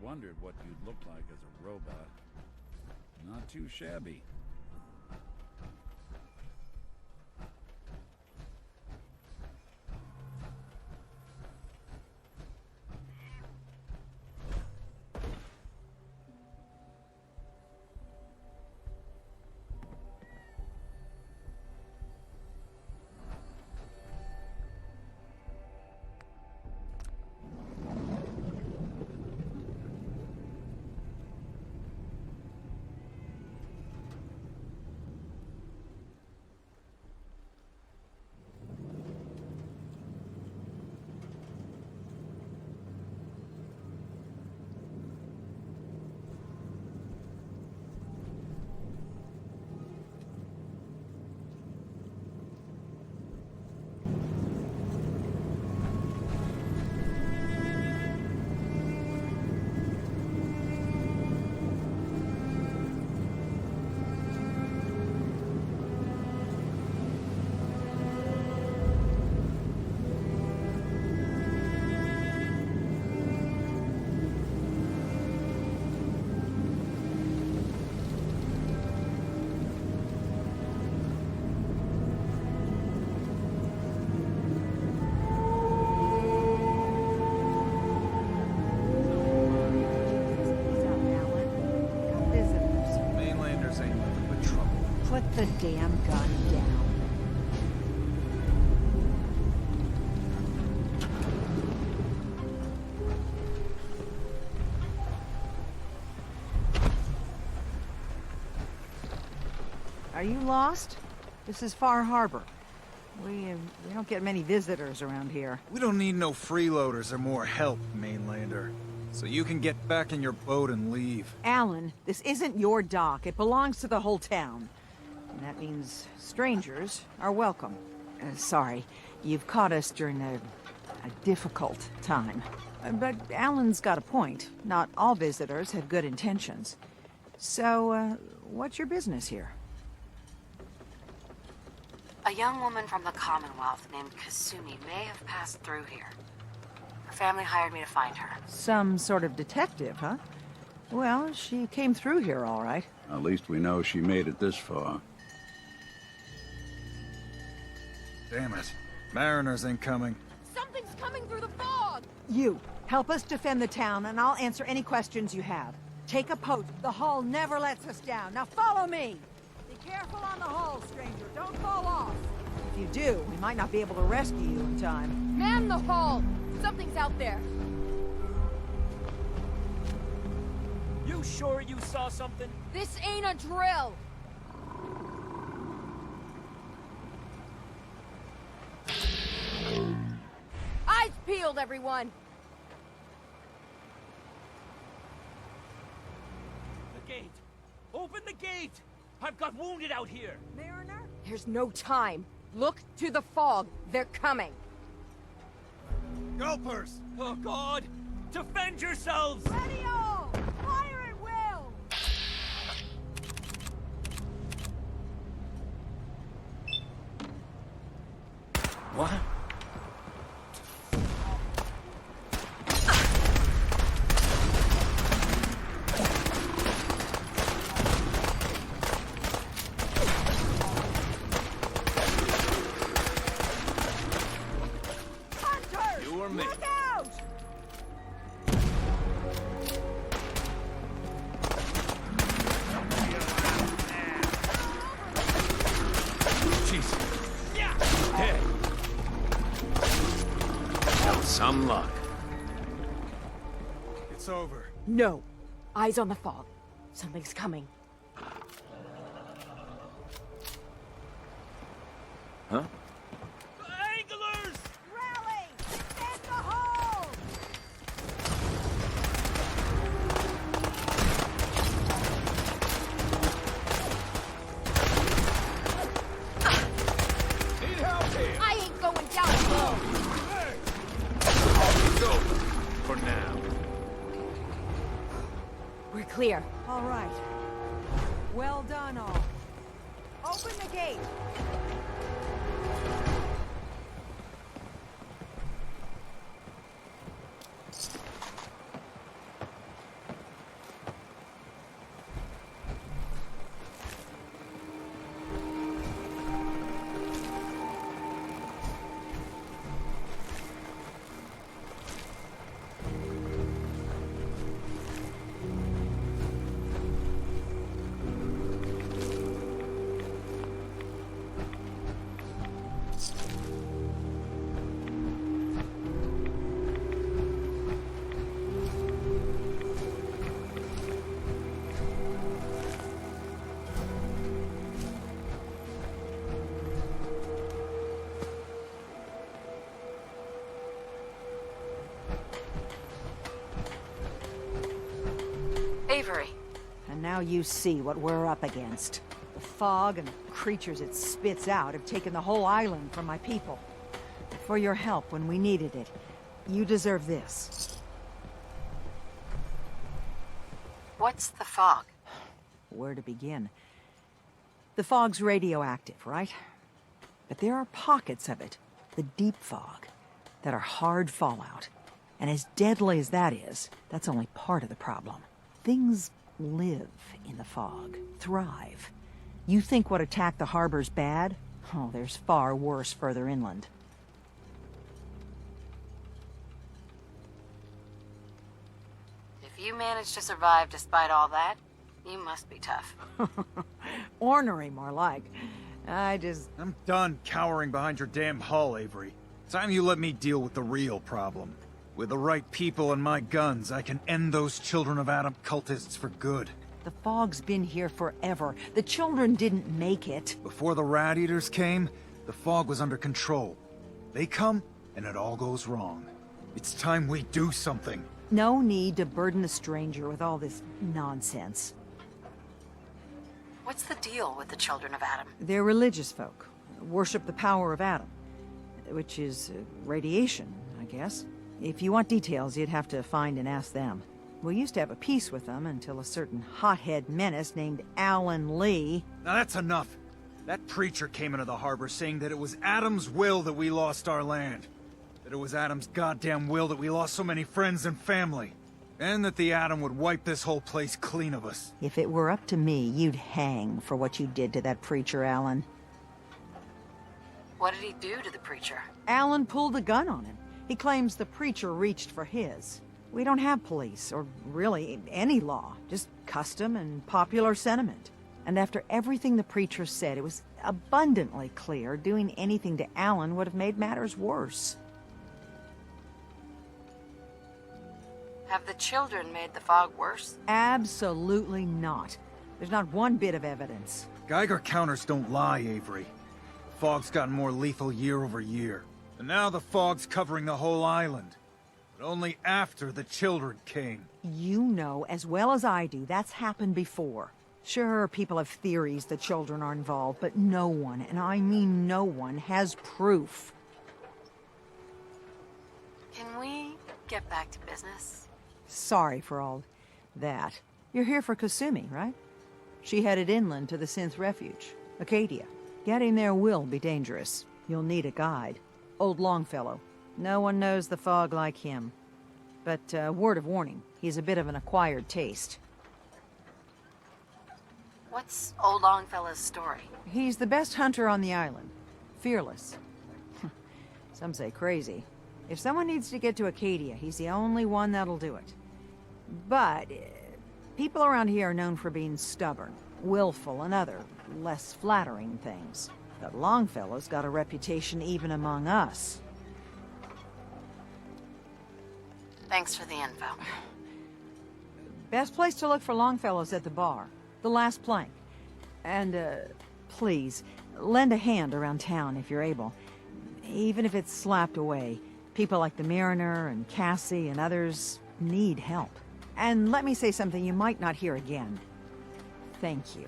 Wondered what you'd look like as a robot. Not too shabby. Put the damn gun down. Are you lost? This is Far Harbor. We don't get many visitors around here. We don't need no freeloaders or more help, mainlander. So you can get back in your boat and leave. Alan, this isn't your dock. It belongs to the whole town. And that means strangers are welcome. Sorry, you've caught us during a difficult time. But Alan's got a point. Not all visitors have good intentions. So, what's your business here? A young woman from the Commonwealth named Kasumi may have passed through here. Her family hired me to find her. Some sort of detective, huh? Well, she came through here all right. At least we know she made it this far. Damn it. Mariners incoming. Something's coming through the fog! You, help us defend the town, and I'll answer any questions you have. Take a post. The hull never lets us down. Now follow me! Be careful on the hull, stranger. Don't fall off. If you do, we might not be able to rescue you in time. Man the hull! Something's out there. You sure you saw something? This ain't a drill! Eyes peeled, everyone! The gate! Open the gate! I've got wounded out here! Mariner? There's no time. Look to the fog. They're coming. Gulpers! Oh, God! Defend yourselves! Ready all! Fire at will! What? Hunters! You or me? Look out! Some luck. It's over. No. Eyes on the fog. Something's coming. Huh? Anglers! Rally! Defend the hole! Need help here! I ain't going down alone! It's over. For now. We're clear. All right. Well done, all. Open the gate. Avery, And now you see what we're up against. The fog and creatures it spits out have taken the whole island from my people. For your help when we needed it, you deserve this. what's the fog? Where to begin? The fog's radioactive, right? But there are pockets of it, the deep fog, that are hard fallout. And as deadly as that is, that's only part of the problem. Things live in the fog, thrive. You think what attacked the harbor's bad? Oh, there's far worse further inland. If you managed to survive despite all that, you must be tough. Ornery, more like. I'm done cowering behind your damn hull, Avery. Time you let me deal with the real problem. With the right people and my guns, I can end those Children of Adam cultists for good. The fog's been here forever. The children didn't make it. Before the Rat Eaters came, the fog was under control. They come, and it all goes wrong. It's time we do something. No need to burden the stranger with all this nonsense. What's the deal with the Children of Adam? They're religious folk. Worship the power of Adam. Which is radiation, I guess. If you want details, you'd have to find and ask them. We used to have a peace with them until a certain hothead menace named Alan Lee... Now that's enough. That preacher came into the harbor saying that it was Adam's will that we lost our land. That it was Adam's goddamn will that we lost so many friends and family. And that the Atom would wipe this whole place clean of us. If it were up to me, you'd hang for what you did to that preacher, Alan. What did he do to the preacher? Alan pulled a gun on him. He claims the preacher reached for his. We don't have police, or really any law, just custom and popular sentiment. And after everything the preacher said, it was abundantly clear doing anything to Alan would have made matters worse. Have the children made the fog worse? Absolutely not. There's not one bit of evidence. Geiger counters don't lie, Avery. The fog's gotten more lethal year over year. And now the fog's covering the whole island. But only after the children came. You know as well as I do that's happened before. Sure, people have theories the children are involved, but no one, and I mean no one, has proof. Can we get back to business? Sorry for all that. You're here for Kasumi, right? She headed inland to the Synth Refuge, Acadia. Getting there will be dangerous. You'll need a guide. Old Longfellow. No one knows the fog like him. But, word of warning, he's a bit of an acquired taste. What's Old Longfellow's story? He's the best hunter on the island. Fearless. Some say crazy. If someone needs to get to Acadia, he's the only one that'll do it. But, people around here are known for being stubborn, willful, and other, less flattering things. But Longfellow's got a reputation even among us. Thanks for the info. Best place to look for Longfellow's at the bar. The last plank. And, please, lend a hand around town if you're able. Even if it's slapped away. People like the Mariner and Cassie and others need help. And let me say something you might not hear again. Thank you.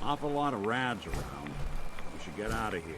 Awful lot of rads around. We should get out of here.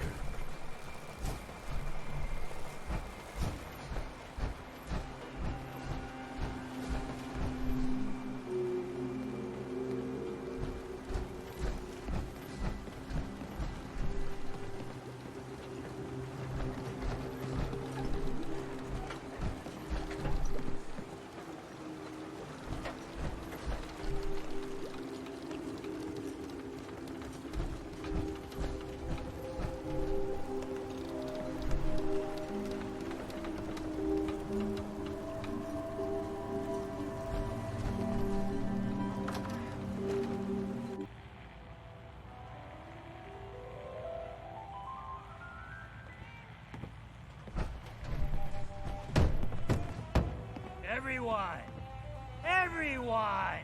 Everyone!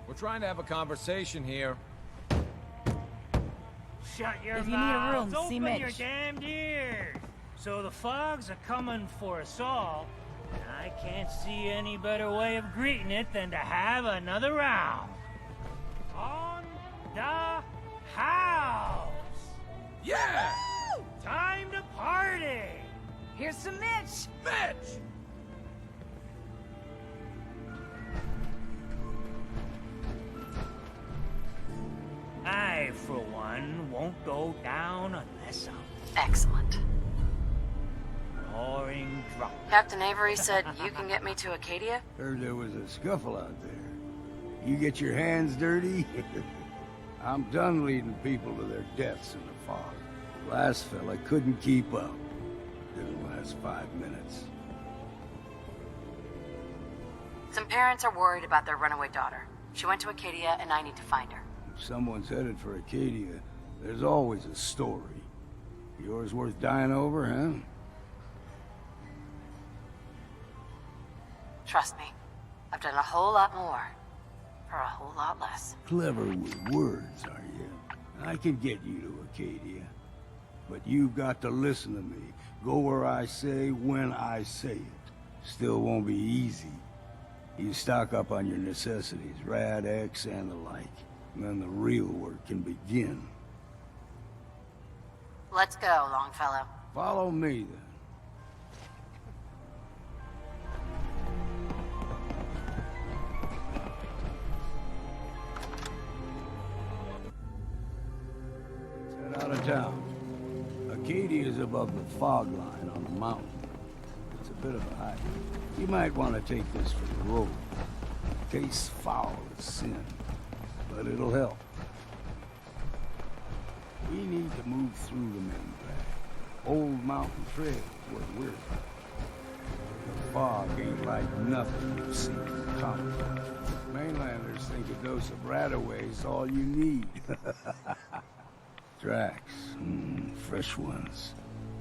We're trying to have a conversation here. Shut your If you need a mouths! room, see Open your Mitch. damned ears! So the fogs are coming for us all, and I can't see any better way of greeting it than to have another round. On the house! Yeah! Time to party! Here's some Mitch! Mitch! I, for one, won't go down unless I'm Excellent. roaring drunk. Captain Avery said you can get me to Acadia? Heard there was a scuffle out there. You get your hands dirty? I'm done leading people to their deaths in the fog. Last fella couldn't keep up. Didn't last 5 minutes. Some parents are worried about their runaway daughter. She went to Acadia, and I need to find her. If someone's headed for Acadia, there's always a story. Yours worth dying over, huh? Trust me, I've done a whole lot more for a whole lot less. Clever with words, are you? I can get you to Acadia. But you've got to listen to me. Go where I say, when I say it. Still won't be easy. You stock up on your necessities, Rad X and the like. And then the real work can begin. Let's go, Longfellow. Follow me, then. Let's head out of town. Acadia is above the fog line on a mountain. It's a bit of a hike. You might want to take this for the road. Tastes foul as sin, but it'll help. We need to move through the main path. Old Mountain Trail is where we're at. The fog ain't like nothing you've seen in the comic book. Mainlanders think a dose of Radaway is all you need. Tracks, fresh ones.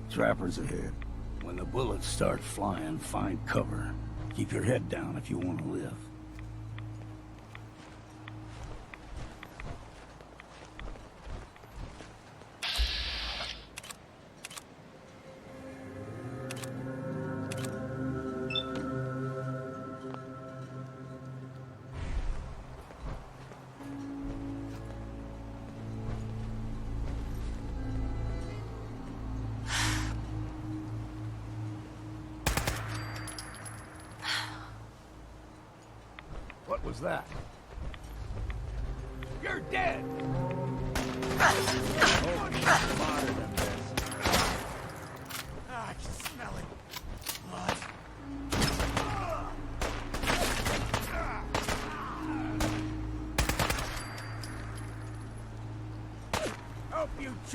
Trappers ahead. When the bullets start flying, find cover. Keep your head down if you want to live. What was that? You're dead! Oh, smarter than this.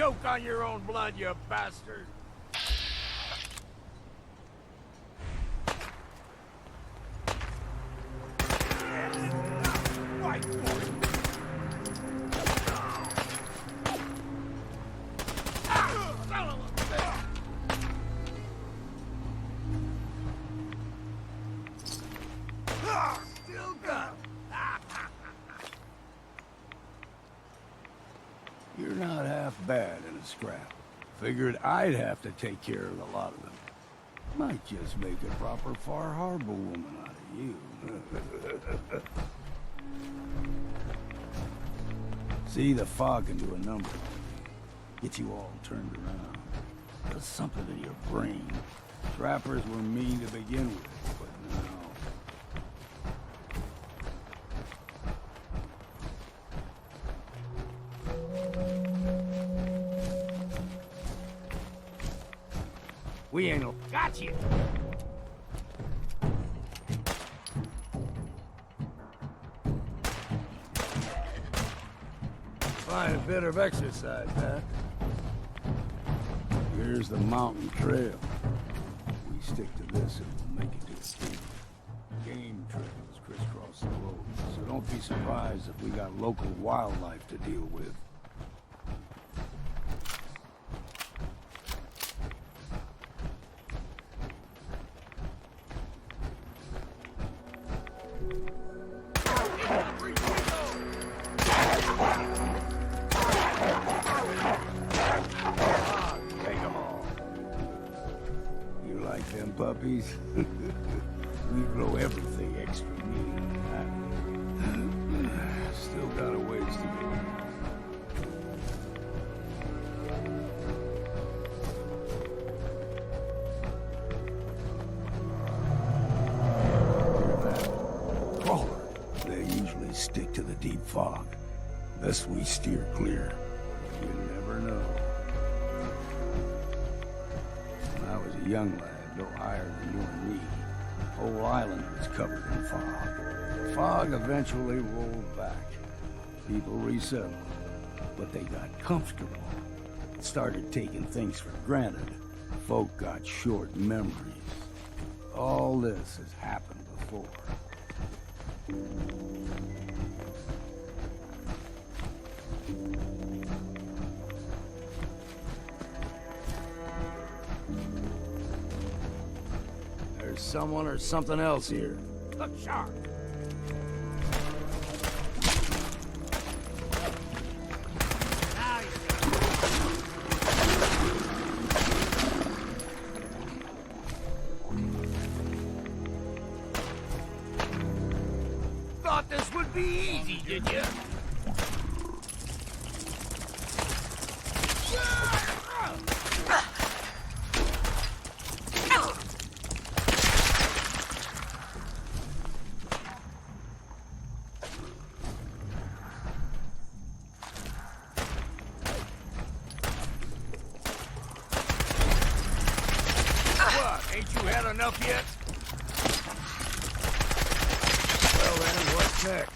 choke on your own blood, you bastard! Fight for it! Still got him. You're not half bad in a scrap. Figured I'd have to take care of a lot of them. Might just make a proper Far Harbor woman out of you. See, the fog can do a number. Get you all turned around. Does something in your brain. Trappers were mean to begin with, but now... We ain't no... Got you! Find a bit of exercise, huh? Here's the mountain trail. We stick to this and we'll make it to the city. Game trails crisscross the road, so don't be surprised if we got local wildlife to deal with. Puppies. We grow everything extra mean. Still got a ways to go. Crawler. They usually stick to the deep fog. Thus we steer clear. You never know. When I was a young lad, no higher than you and me, the whole island was covered in fog. The fog eventually rolled back. People resettled, but they got comfortable. Started taking things for granted. Folk got short memories. All this has happened before. Someone or something else here. Look sharp. Thought this would be easy, did you? Ain't you had enough yet? Well then, what's next?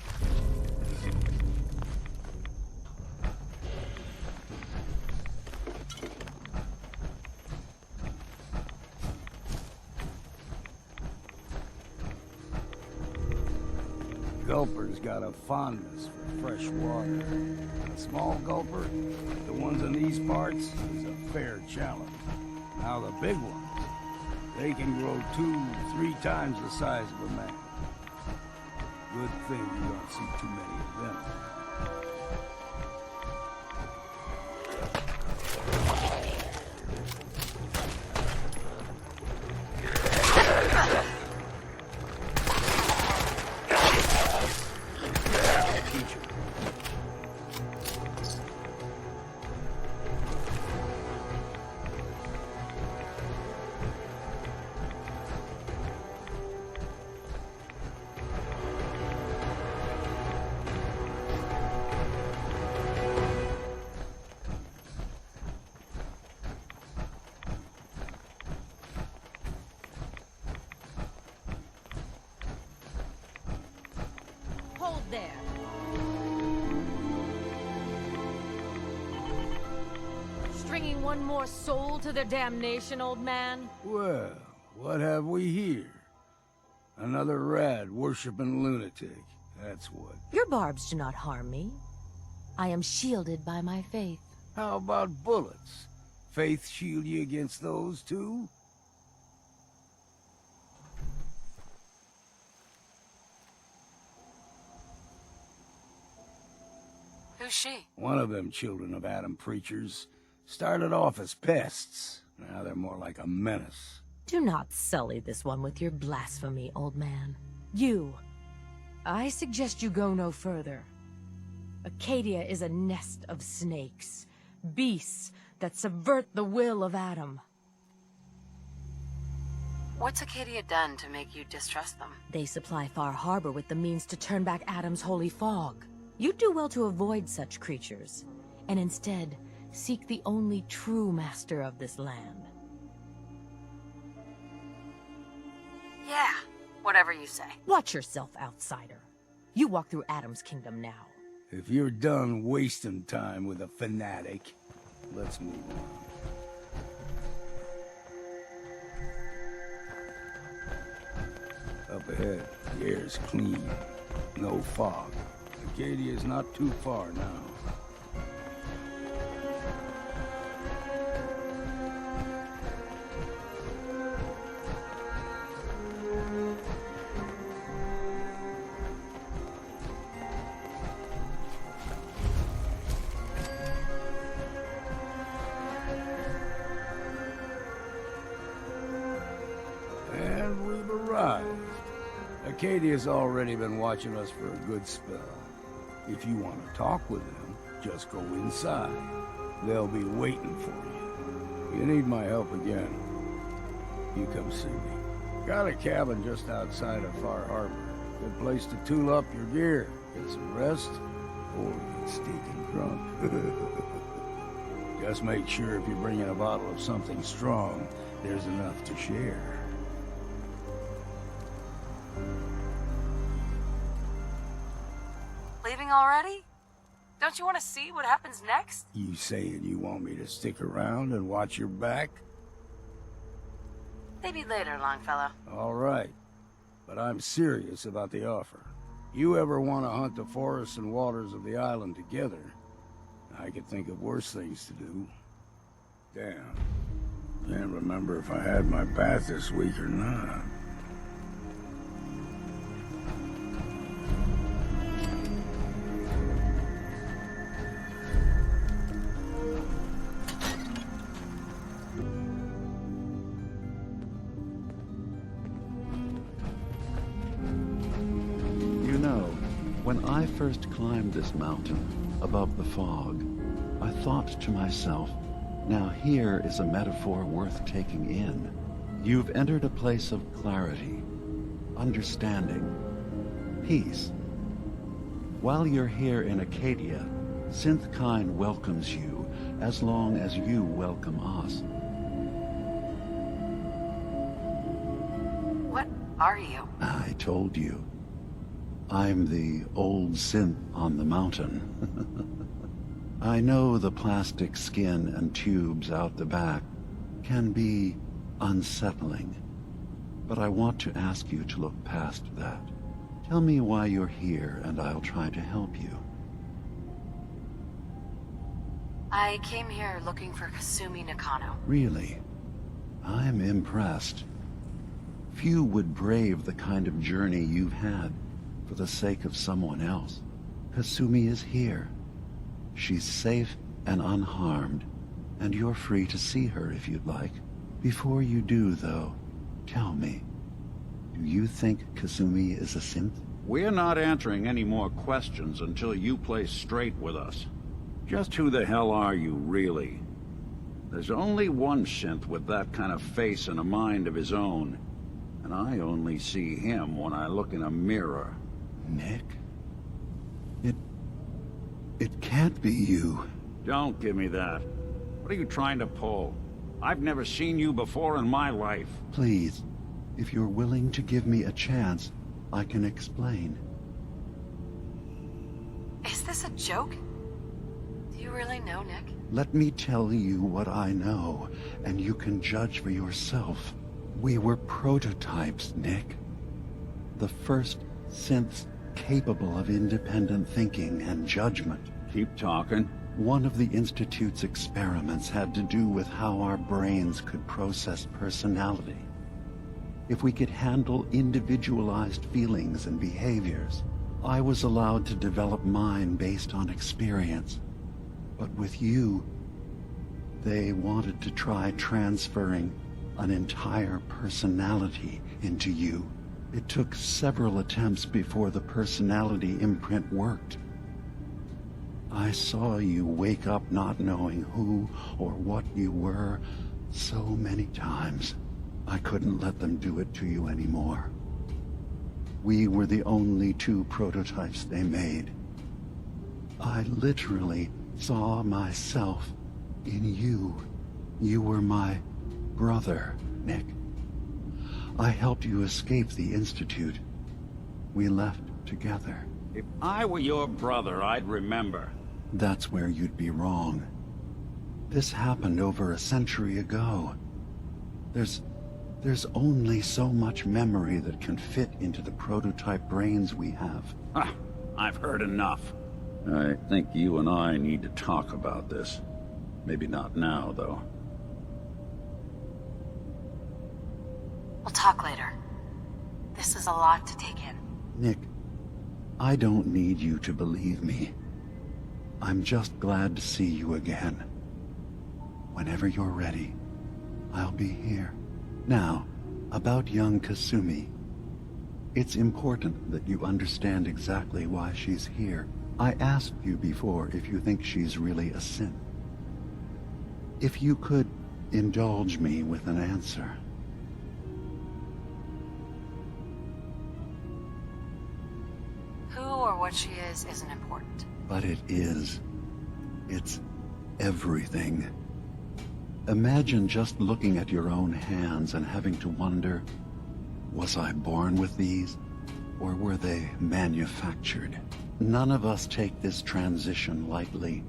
Gulper's got a fondness for fresh water. A small gulper, like the ones in these parts, is a fair challenge. Now the big ones, they can grow 2-3 times the size of a man. Good thing you don't see too many of them. Hold there. one more soul to their damnation, old man? Well, what have we here? Another rad worshipping lunatic. That's what. Your barbs do not harm me. I am shielded by my faith. How about bullets? Faith shield you against those too? Who's she? One of them children of Adam preachers started off as pests. Now they're more like a menace. Do not sully this one with your blasphemy, old man. You. I suggest you go no further. Acadia is a nest of snakes. Beasts that subvert the will of Adam. What's Acadia done to make you distrust them? They supply Far Harbor with the means to turn back Adam's holy fog. You'd do well to avoid such creatures, and instead seek the only true master of this land. Yeah, whatever you say. Watch yourself, outsider. You walk through Adam's kingdom now. If you're done wasting time with a fanatic, let's move on. Up ahead, the air's clean. No fog. Acadia's not too far now. And we've arrived. Acadia's already been watching us for a good spell. If you want to talk with them, just go inside. They'll be waiting for you. You need my help again, you come see me. Got a cabin just outside of Far Harbor. Good place to tool up your gear, get some rest, or get stinking drunk. Just make sure if you're bringing a bottle of something strong, there's enough to share. Leaving already? Don't you want to see what happens next? You saying you want me to stick around and watch your back? Maybe later, Longfellow. All right. But I'm serious about the offer. You ever want to hunt the forests and waters of the island together, I could think of worse things to do. Damn. Can't remember if I had my bath this week or not. When I first climbed this mountain, above the fog, I thought to myself, now here is a metaphor worth taking in. You've entered a place of clarity, understanding, peace. While you're here in Acadia, Synthkind welcomes you as long as you welcome us. What are you? I told you. I'm the old synth on the mountain. I know the plastic skin and tubes out the back can be unsettling, but I want to ask you to look past that. Tell me why you're here, and I'll try to help you. I came here looking for Kasumi Nakano. Really? I'm impressed. Few would brave the kind of journey you've had for the sake of someone else. Kasumi is here. She's safe and unharmed, and you're free to see her if you'd like. Before you do, though, tell me, do you think Kasumi is a synth? We're not answering any more questions until you play straight with us. Just who the hell are you, really? There's only one synth with that kind of face and a mind of his own, and I only see him when I look in a mirror. Nick? It can't be you. Don't give me that. What are you trying to pull? I've never seen you before in my life. Please, if you're willing to give me a chance, I can explain. Is this a joke? Do you really know, Nick? Let me tell you what I know, and you can judge for yourself. We were prototypes, Nick. The first synths capable of independent thinking and judgment. Keep talking. One of the Institute's experiments had to do with how our brains could process personality. If we could handle individualized feelings and behaviors, I was allowed to develop mine based on experience. But with you, they wanted to try transferring an entire personality into you. It took several attempts before the personality imprint worked. I saw you wake up not knowing who or what you were so many times. I couldn't let them do it to you anymore. We were the only two prototypes they made. I literally saw myself in you. You were my brother, Nick. I helped you escape the Institute. We left together. If I were your brother, I'd remember. That's where you'd be wrong. This happened over a century ago. There's only so much memory that can fit into the prototype brains we have. Ah, I've heard enough. I think you and I need to talk about this. Maybe not now, though. We'll talk later. This is a lot to take in. Nick, I don't need you to believe me. I'm just glad to see you again. Whenever you're ready, I'll be here. Now, about young Kasumi. It's important that you understand exactly why she's here. I asked you before if you think she's really a synth. If you could indulge me with an answer. Who or what she is isn't important. But it is. It's everything. Imagine just looking at your own hands and having to wonder, was I born with these, or were they manufactured? None of us take this transition lightly.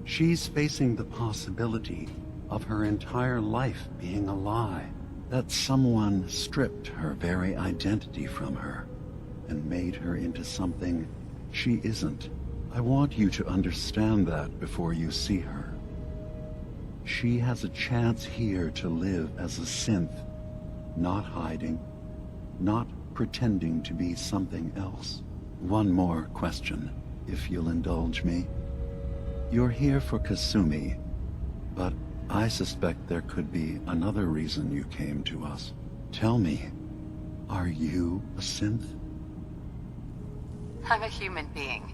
She's facing the possibility of her entire life being a lie, that someone stripped her very identity from her and made her into something she isn't. I want you to understand that before you see her. She has a chance here to live as a synth, not hiding, not pretending to be something else. One more question, if you'll indulge me. You're here for Kasumi, but I suspect there could be another reason you came to us. Tell me, are you a synth? I'm a human being,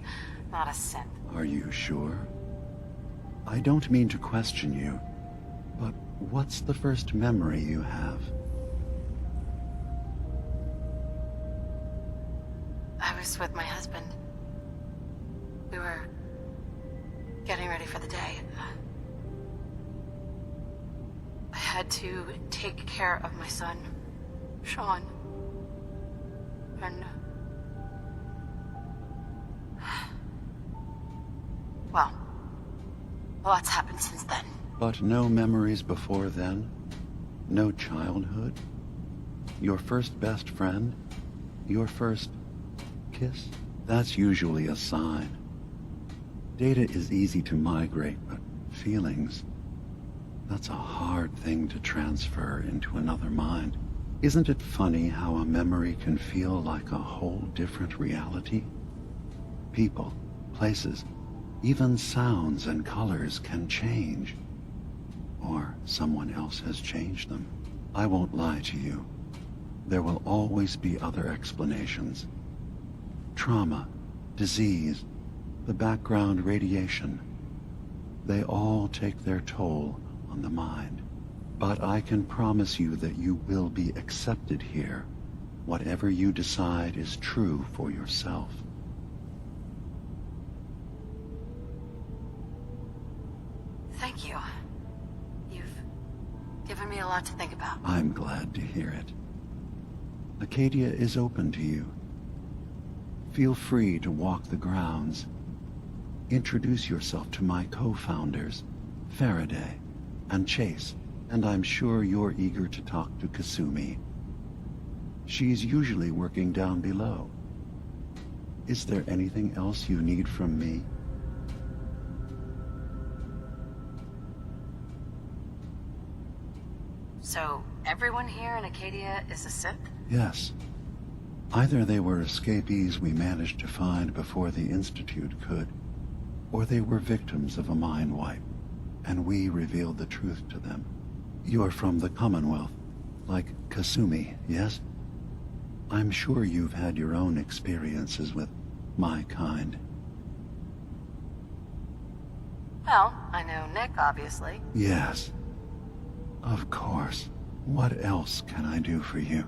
not a synth. Are you sure? I don't mean to question you, but what's the first memory you have? I was with my husband. We were getting ready for the day. I had to take care of my son, Sean. And... well, a lot's happened since then. But no memories before then? No childhood? Your first best friend? Your first kiss? That's usually a sign. Data is easy to migrate, but feelings, that's a hard thing to transfer into another mind. Isn't it funny how a memory can feel like a whole different reality? People, places, even sounds and colors can change. Or someone else has changed them. I won't lie to you. There will always be other explanations. Trauma, disease, the background radiation. They all take their toll on the mind. But I can promise you that you will be accepted here. Whatever you decide is true for yourself. Thank you. You've given me a lot to think about. I'm glad to hear it. Acadia is open to you. Feel free to walk the grounds. Introduce yourself to my co-founders. Faraday, and Chase, and I'm sure you're eager to talk to Kasumi. She's usually working down below. Is there anything else you need from me? So, everyone here in Acadia is a synth? Yes. Either they were escapees we managed to find before the Institute could, or they were victims of a mind wipe, and we revealed the truth to them. You're from the Commonwealth, like Kasumi, yes? I'm sure you've had your own experiences with my kind. Well, I know Nick, obviously. Yes. Of course. What else can I do for you?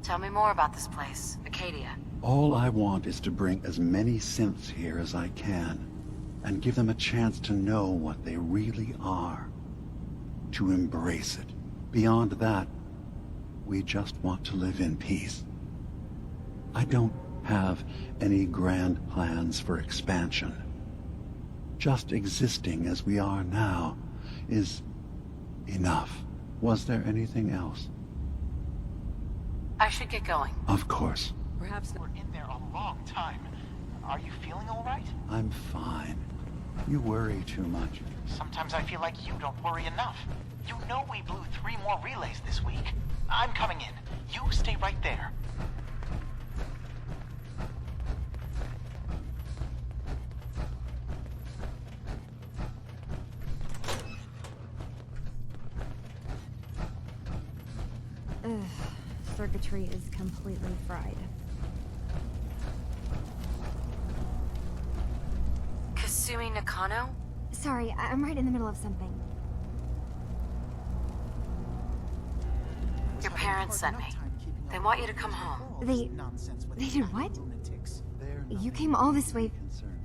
Tell me more about this place, Acadia. All I want is to bring as many synths here as I can, and give them a chance to know what they really are. To embrace it. Beyond that, we just want to live in peace. I don't have any grand plans for expansion. Just existing as we are now is enough. Was there anything else? I should get going. Of course. Perhaps we're in there a long time. Are you feeling all right? I'm fine. You worry too much. Sometimes I feel like you don't worry enough. You know we blew 3 more relays this week. I'm coming in. You stay right there. Circuitry is completely fried. Kasumi Nakano? Sorry, I'm right in the middle of something. Your parents sent me. They want you to come home. They did what? You came all this way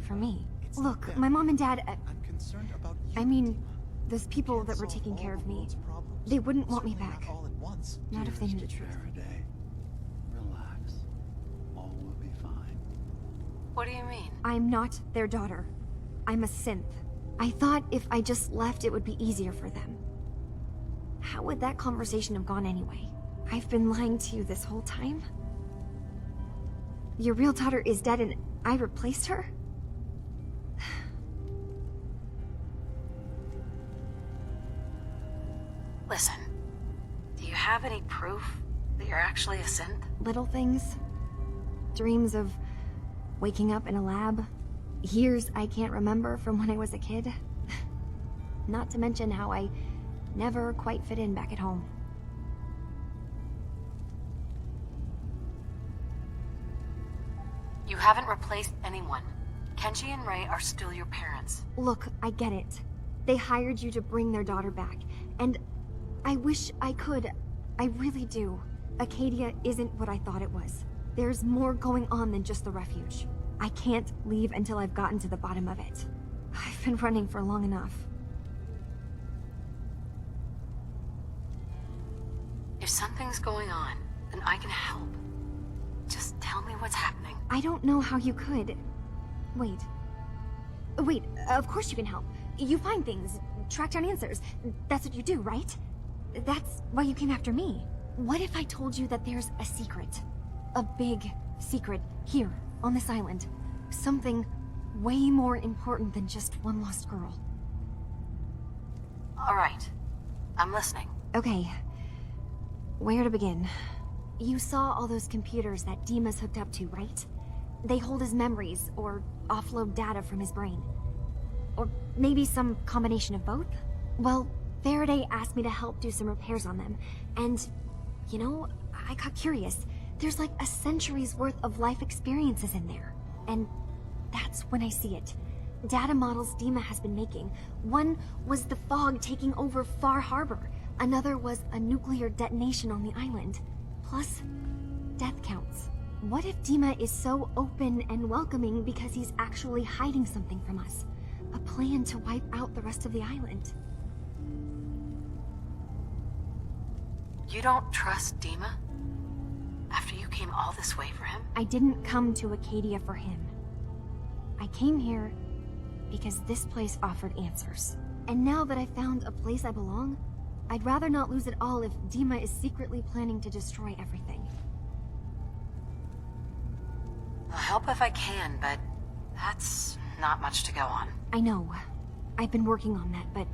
for me. Look, my mom and dad, I mean, those people that were taking care of me, they wouldn't want me back. Not if they knew the truth. Relax. All will be fine. What do you mean? I'm not their daughter. I'm a synth. I thought if I just left, it would be easier for them. How would that conversation have gone anyway? I've been lying to you this whole time? Your real daughter is dead and I replaced her? Listen, do you have any proof that you're actually a synth? Little things. Dreams of waking up in a lab. Years I can't remember from when I was a kid. Not to mention how I never quite fit in back at home. You haven't replaced anyone. Kenji and Ray are still your parents. Look, I get it. They hired you to bring their daughter back, and I wish I could. I really do. Acadia isn't what I thought it was. There's more going on than just the refuge. I can't leave until I've gotten to the bottom of it. I've been running for long enough. If something's going on, then I can help. Just tell me what's happening. I don't know how you could. Wait. Wait, of course you can help. You find things, track down answers. That's what you do, right? That's why you came after me. What if I told you that there's a secret? A big secret here, on this island. Something way more important than just one lost girl. All right. I'm listening. Okay. Where to begin? You saw all those computers that DIMA's hooked up to, right? They hold his memories, or offload data from his brain. Or maybe some combination of both? Well, Faraday asked me to help do some repairs on them, and, you know, I got curious. There's like a century's worth of life experiences in there, and that's when I see it. Data models DIMA has been making. One was the fog taking over Far Harbor. Another was a nuclear detonation on the island. Plus, death counts. What if DIMA is so open and welcoming because he's actually hiding something from us? A plan to wipe out the rest of the island. You don't trust DIMA? After you came all this way for him? I didn't come to Acadia for him. I came here because this place offered answers. And now that I found a place I belong, I'd rather not lose it all if DIMA is secretly planning to destroy everything. I'll help if I can, but that's not much to go on. I know. I've been working on that, but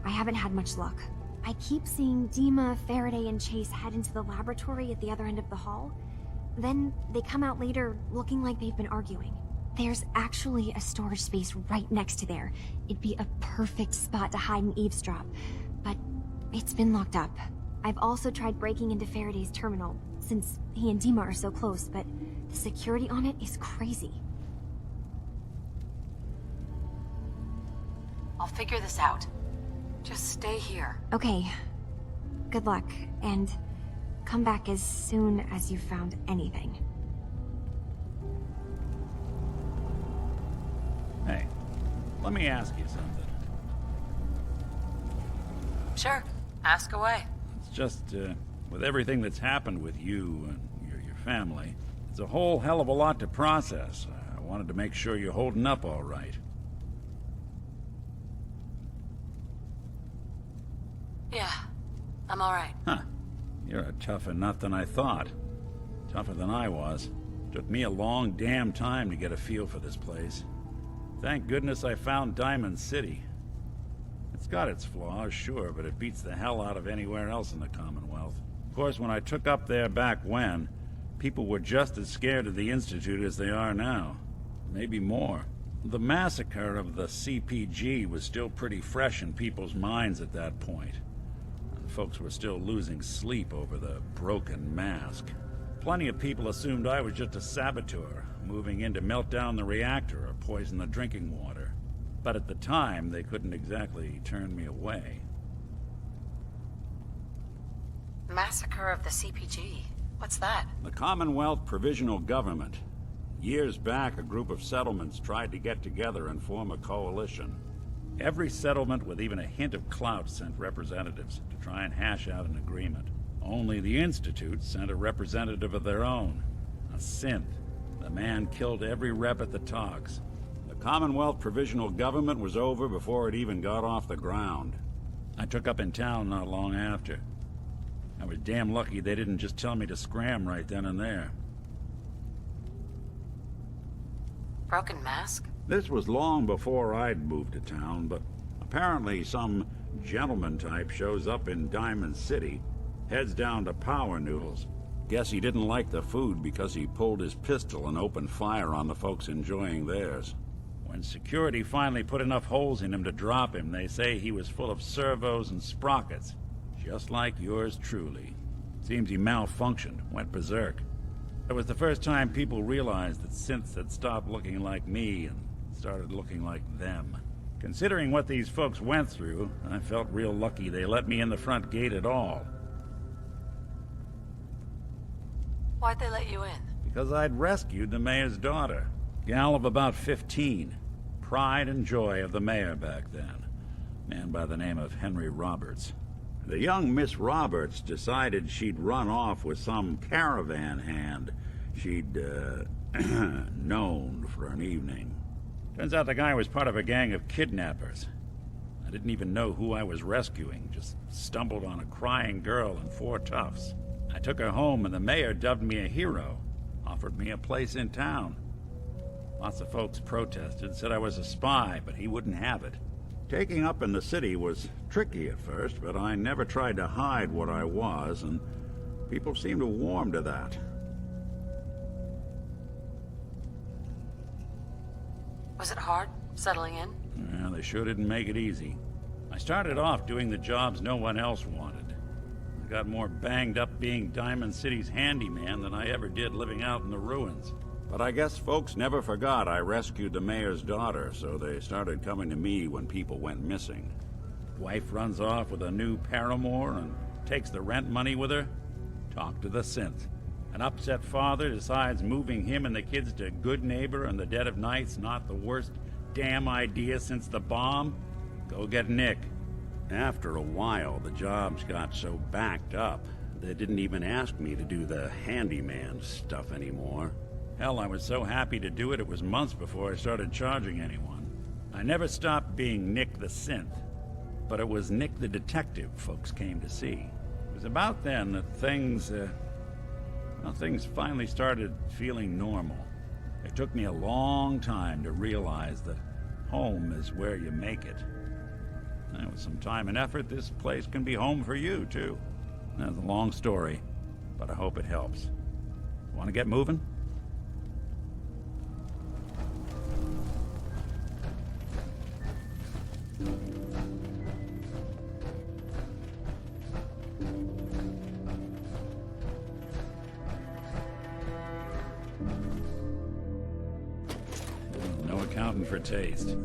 I haven't had much luck. I keep seeing DIMA, Faraday, and Chase head into the laboratory at the other end of the hall. Then they come out later looking like they've been arguing. There's actually a storage space right next to there. It'd be a perfect spot to hide and eavesdrop, but it's been locked up. I've also tried breaking into Faraday's terminal, since he and DIMA are so close, but the security on it is crazy. I'll figure this out. Just stay here. Okay. Good luck, and come back as soon as you've found anything. Hey, let me ask you something. Sure. Ask away. It's just, with everything that's happened with you and your family, it's a whole hell of a lot to process. I wanted to make sure you're holding up all right. Yeah, I'm alright. Huh. You're a tougher nut than I thought. Tougher than I was. Took me a long damn time to get a feel for this place. Thank goodness I found Diamond City. It's got its flaws, sure, but it beats the hell out of anywhere else in the Commonwealth. Of course, when I took up there back when, people were just as scared of the Institute as they are now. Maybe more. The massacre of the CPG was still pretty fresh in people's minds at that point. And folks were still losing sleep over the broken mask. Plenty of people assumed I was just a saboteur, moving in to melt down the reactor or poison the drinking water. But at the time, they couldn't exactly turn me away. Massacre of the CPG. What's that? The Commonwealth Provisional Government. Years back, a group of settlements tried to get together and form a coalition. Every settlement with even a hint of clout sent representatives to try and hash out an agreement. Only the Institute sent a representative of their own, a synth. The man killed every rep at the talks. The Commonwealth Provisional Government was over before it even got off the ground. I took up in town not long after. I was damn lucky they didn't just tell me to scram right then and there. Broken mask? This was long before I'd moved to town, but apparently some gentleman type shows up in Diamond City, heads down to Power Noodles. Guess he didn't like the food because he pulled his pistol and opened fire on the folks enjoying theirs. When security finally put enough holes in him to drop him, they say he was full of servos and sprockets, just like yours truly. Seems he malfunctioned, went berserk. It was the first time people realized that synths had stopped looking like me and started looking like them. Considering what these folks went through, I felt real lucky they let me in the front gate at all. Why'd they let you in? Because I'd rescued the mayor's daughter. Gal of about 15. Pride and joy of the mayor back then. Man by the name of Henry Roberts. The young Miss Roberts decided she'd run off with some caravan hand she'd, known for an evening. Turns out the guy was part of a gang of kidnappers. I didn't even know who I was rescuing, just stumbled on a crying girl and 4 toughs. I took her home and the mayor dubbed me a hero, offered me a place in town. Lots of folks protested, said I was a spy, but he wouldn't have it. Taking up in the city was tricky at first, but I never tried to hide what I was, and people seemed to warm to that. Was it hard, settling in? Yeah, they sure didn't make it easy. I started off doing the jobs no one else wanted. I got more banged up being Diamond City's handyman than I ever did living out in the ruins. But I guess folks never forgot I rescued the mayor's daughter, so they started coming to me when people went missing. Wife runs off with a new paramour and takes the rent money with her. Talk to the synth. An upset father decides moving him and the kids to Good Neighbor in the dead of night's not the worst damn idea since the bomb. Go get Nick. After a while, the jobs got so backed up, they didn't even ask me to do the handyman stuff anymore. Hell, I was so happy to do it, it was months before I started charging anyone. I never stopped being Nick the Synth, but it was Nick the Detective folks came to see. It was about then that things finally started feeling normal. It took me a long time to realize that home is where you make it. And with some time and effort, this place can be home for you, too. That's a long story, but I hope it helps. Want to get moving? No accounting for taste.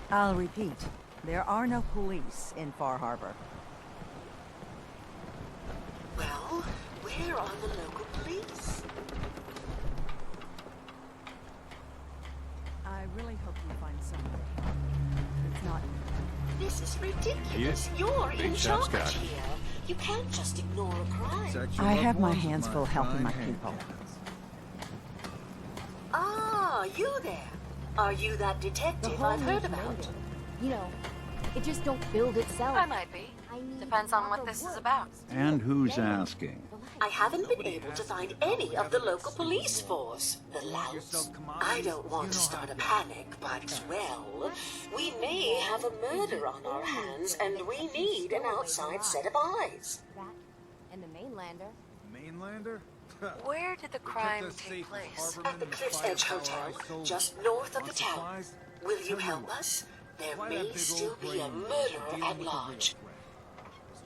I'll repeat. There are no police in Far Harbor. Well, where are the local police? I really hope you find someone. It's not... This is ridiculous. You're in charge here. You can't just ignore a crime. I have my hands full helping my people. Ah, you there. Are you that detective I've heard about? You know, it just don't build itself. I might be. Depends on what this is about. And who's asking? I haven't been able to find any of the local police force. The louts. I don't want to start a panic, but, well, we may have a murder on our hands, and we need an outside set of eyes. That and the mainlander. Mainlander? Where did the crime take place? At the Cliff's Edge Hotel, just north of the town. Will you help us? There may still be a murderer at large.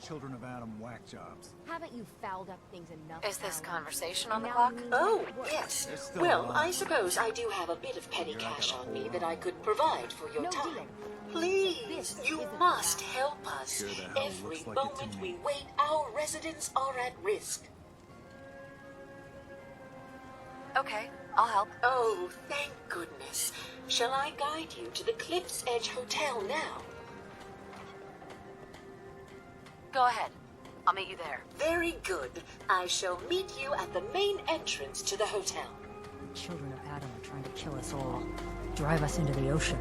Children of Adam whack jobs. Haven't you fouled up things enough? Is this conversation on the clock? Oh, yes. Well, I suppose I do have a bit of petty cash on me that I could provide for your time. Please, you must help us. Every moment we wait, our residents are at risk. Okay, I'll help. Oh, thank goodness. Shall I guide you to the Cliff's Edge Hotel now? Go ahead. I'll meet you there. Very good. I shall meet you at the main entrance to the hotel. The children of Adam are trying to kill us all. Drive us into the ocean.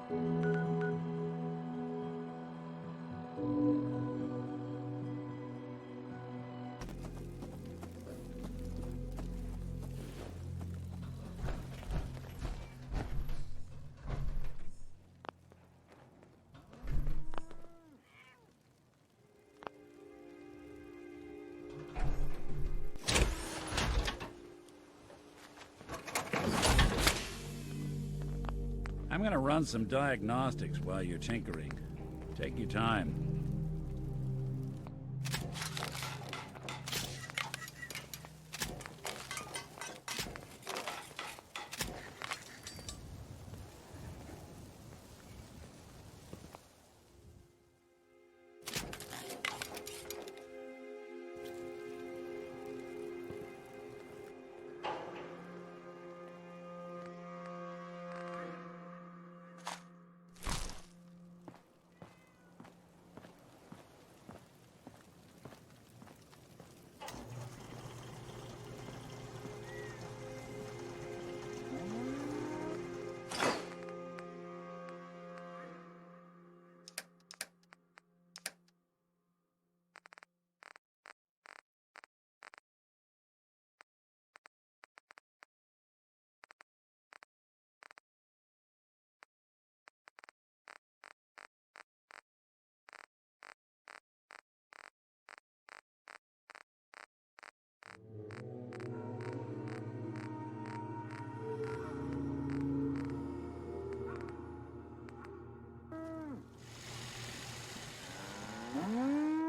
I'm gonna run some diagnostics while you're tinkering. Take your time.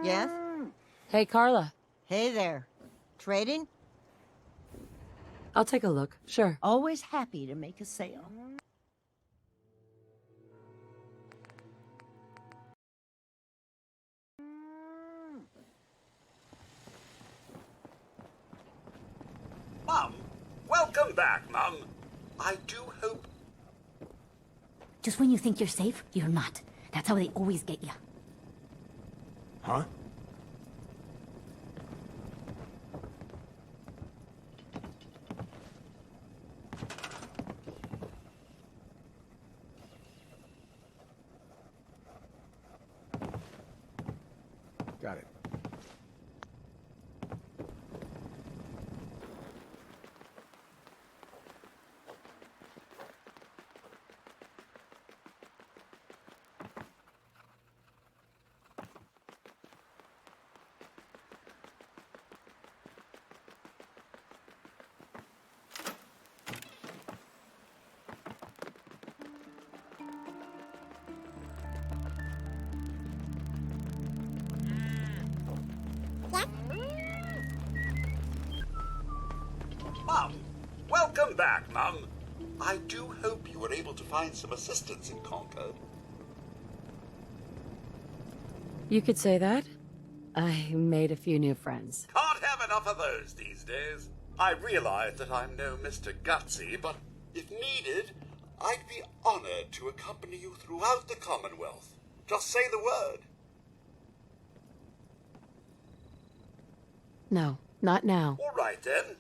Yes? Hey, Carla. Hey there. Trading? I'll take a look. Sure. Always happy to make a sale. Mum? Welcome back, Mum. I do hope... Just when you think you're safe, you're not. That's how they always get you. Huh? Got it. Mum? Welcome back, Mum. I do hope you were able to find some assistance in Concord. You could say that. I made a few new friends. Can't have enough of those these days. I realize that I'm no Mr. Gutsy, but if needed, I'd be honored to accompany you throughout the Commonwealth. Just say the word. No, not now. All right, then.